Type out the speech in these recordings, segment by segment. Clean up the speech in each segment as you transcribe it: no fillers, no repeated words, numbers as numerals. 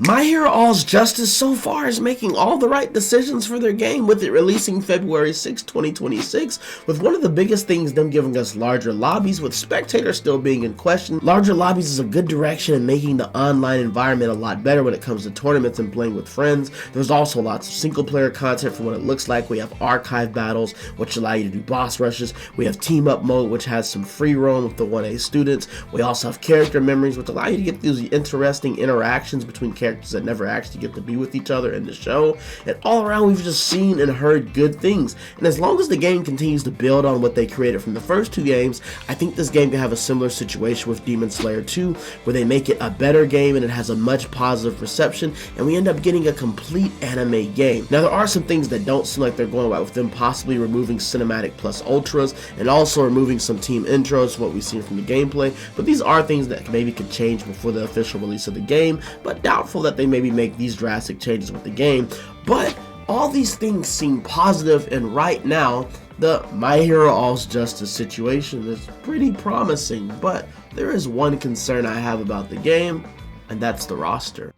My Hero All's Justice so far is making all the right decisions for their game, with it releasing February 6, 2026, with one of the biggest things them giving us larger lobbies, with spectators still being in question. Larger lobbies is a good direction in making the online environment a lot better when it comes to tournaments and playing with friends. There's also lots of single player content from what it looks like. We have archive battles, which allow you to do boss rushes. We have team up mode, which has some free roam with the 1A students. We also have character memories, which allow you to get these interesting interactions between characters that never actually get to be with each other in the show. And all around, we've just seen and heard good things. And as long as the game continues to build on what they created from the first two games, I think this game can have a similar situation with Demon Slayer 2, where they make it a better game and it has a much positive reception, and we end up getting a complete anime game. Now, there are some things that don't seem like they're going right, with them possibly removing cinematic plus ultras and also removing some team intros, what we've seen from the gameplay. But these are things that maybe could change before the official release of the game, but doubtful that they maybe make these drastic changes with the game. But all these things seem positive, and right now the My Hero All's Justice situation is pretty promising. But there is one concern I have about the game, and that's the roster.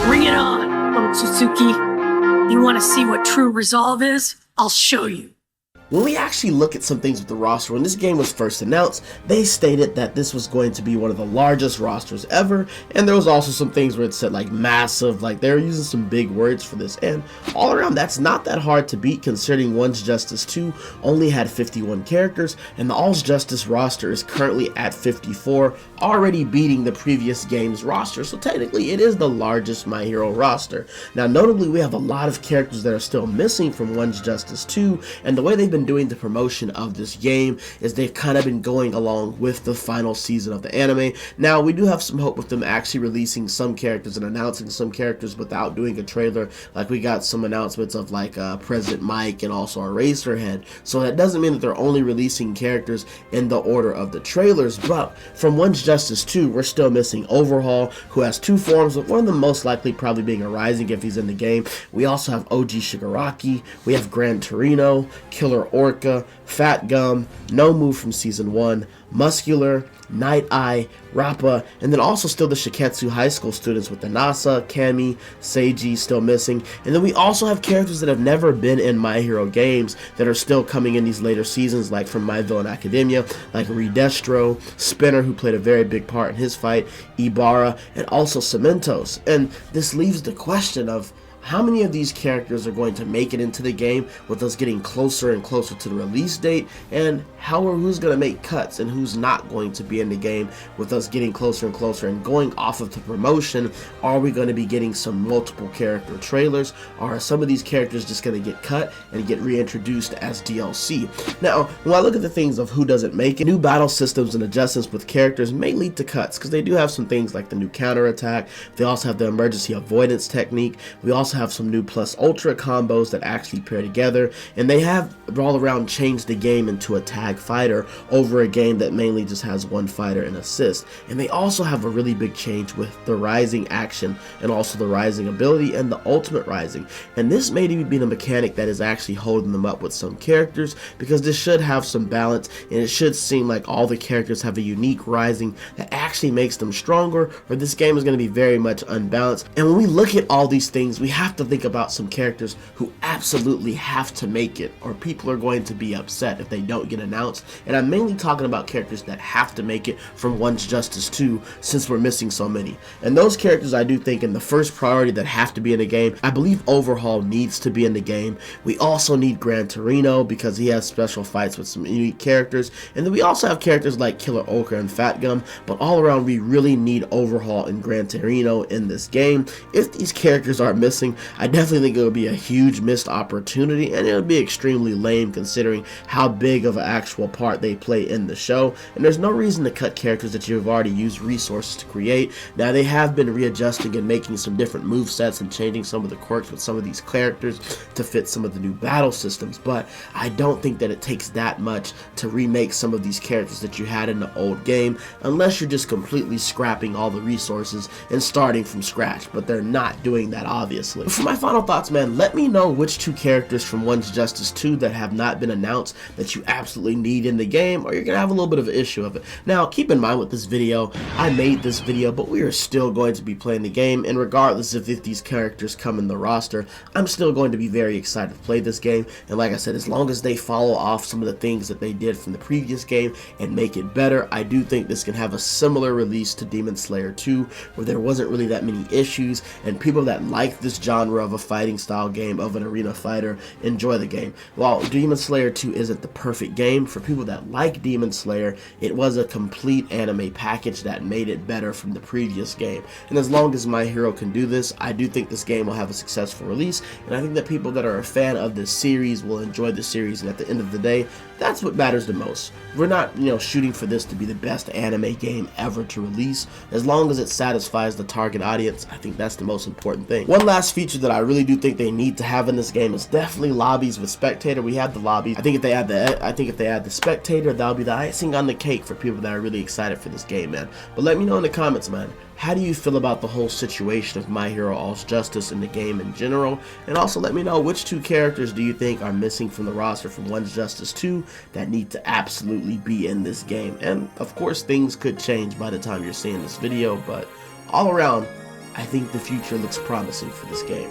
Bring it on, little Suzuki. You want to see what true resolve is? I'll show you. When we actually look at some things with the roster, when this game was first announced, they stated that this was going to be one of the largest rosters ever, and there was also some things where it said like massive, like they were using some big words for this, and all around that's not that hard to beat, considering One's Justice 2 only had 51 characters, and the All's Justice roster is currently at 54, already beating the previous game's roster, so technically it is the largest My Hero roster. Now notably, we have a lot of characters that are still missing from One's Justice 2, and the way they've been doing the promotion of this game is they've kind of been going along with the final season of the anime. Now we do have some hope with them actually releasing some characters and announcing some characters without doing a trailer, like we got some announcements of like President Mike and also Eraserhead. So that doesn't mean that they're only releasing characters in the order of the trailers, but from One's Justice 2 we're still missing Overhaul, who has two forms, with one of them most likely probably being a Rising if he's in the game. We also have OG Shigaraki, we have Gran Torino, Killer Orca, Fat Gum, No Move from Season 1, Muscular, Night Eye, Rappa, and then also still the Shiketsu High School students with the Nasa, Kami, Seiji still missing. And then we also have characters that have never been in My Hero games that are still coming in these later seasons, like from My Villain Academia, like Redestro, Spinner, who played a very big part in his fight, Ibarra, and also Cementos. And this leaves the question of how many of these characters are going to make it into the game with us getting closer and closer to the release date, and who's going to make cuts and who's not going to be in the game with us getting closer and closer. And going off of the promotion, are we going to be getting some multiple character trailers, or are some of these characters just going to get cut and get reintroduced as DLC? Now, when I look at the things of who doesn't make it, new battle systems and adjustments with characters may lead to cuts, because they do have some things like the new counterattack. They also have the emergency avoidance technique. We also have some new plus ultra combos that actually pair together, and they have all around changed the game into a tag fighter over a game that mainly just has one fighter and assist. And they also have a really big change with the rising action and also the rising ability and the ultimate rising, and this may be the mechanic that is actually holding them up with some characters, because this should have some balance, and it should seem like all the characters have a unique rising that actually makes them stronger, or this game is going to be very much unbalanced. And when we look at all these things, we have to think about some characters who absolutely have to make it, or people are going to be upset if they don't get announced. And I'm mainly talking about characters that have to make it from One's Justice 2, since we're missing so many. And those characters, I do think in the first priority that have to be in the game, I believe Overhaul needs to be in the game. We also need Gran Torino, because he has special fights with some unique characters. And then we also have characters like Killer Ochre and Fat Gum, but all around we really need Overhaul and Gran Torino in this game. If these characters are missing, I definitely think it would be a huge missed opportunity, and it would be extremely lame considering how big of an actual part they play in the show. And there's no reason to cut characters that you've already used resources to create. Now, they have been readjusting and making some different movesets and changing some of the quirks with some of these characters to fit some of the new battle systems, but I don't think that it takes that much to remake some of these characters that you had in the old game, unless you're just completely scrapping all the resources and starting from scratch. But they're not doing that, obviously. honestly. But for my final thoughts, man, let me know which 2 characters from One's Justice 2 that have not been announced that you absolutely need in the game, or you're gonna have a little bit of an issue of it. Now, keep in mind with this video, I made this video, but we are still going to be playing the game, and regardless of if these characters come in the roster, I'm still going to be very excited to play this game. And like I said, as long as they follow off some of the things that they did from the previous game and make it better, I do think this can have a similar release to Demon Slayer 2, where there wasn't really that many issues, and people that like this genre of a fighting style game, of an arena fighter, enjoy the game. While Demon Slayer 2 isn't the perfect game, for people that like Demon Slayer, it was a complete anime package that made it better from the previous game. And as long as My Hero can do this, I do think this game will have a successful release, and I think that people that are a fan of this series will enjoy the series, and at the end of the day, that's what matters the most. We're not, shooting for this to be the best anime game ever to release. As long as it satisfies the target audience, I think that's the most important thing. One last feature that I really do think they need to have in this game is definitely lobbies with spectator. We have the lobbies. I think if they add the spectator, that'll be the icing on the cake for people that are really excited for this game, man. But let me know in the comments, man. How do you feel about the whole situation of My Hero All's Justice in the game in general? And also let me know which 2 characters do you think are missing from the roster from One's Justice 2 that need to absolutely be in this game. And of course, things could change by the time you're seeing this video, but all around, I think the future looks promising for this game.